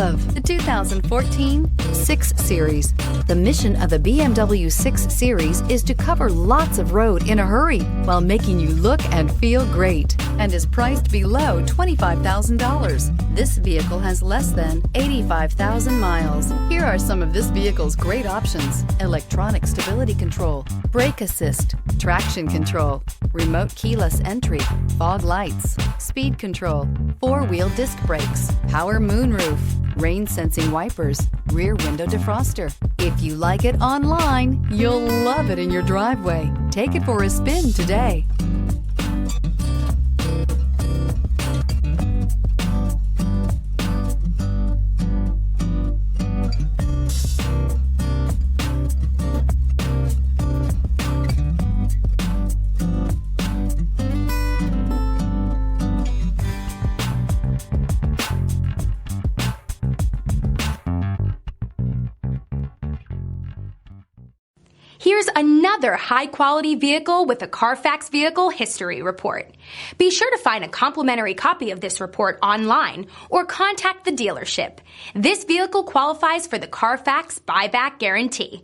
love the 2014 6 Series. The mission of the BMW 6 Series is to cover lots of road in a hurry while making you look and feel great, and is priced below $25,000. This vehicle has less than 85,000 miles. Here are some of this vehicle's great options: electronic stability control, brake assist, traction control, remote keyless entry, fog lights, speed control, four-wheel disc brakes, power moonroof, rain sensing wipers, rear window defroster. If you like it online, you'll love it in your driveway. Take it for a spin today. Here's another high-quality vehicle with a Carfax Vehicle History Report. Be sure to find a complimentary copy of this report online or contact the dealership. This vehicle qualifies for the Carfax Buyback Guarantee.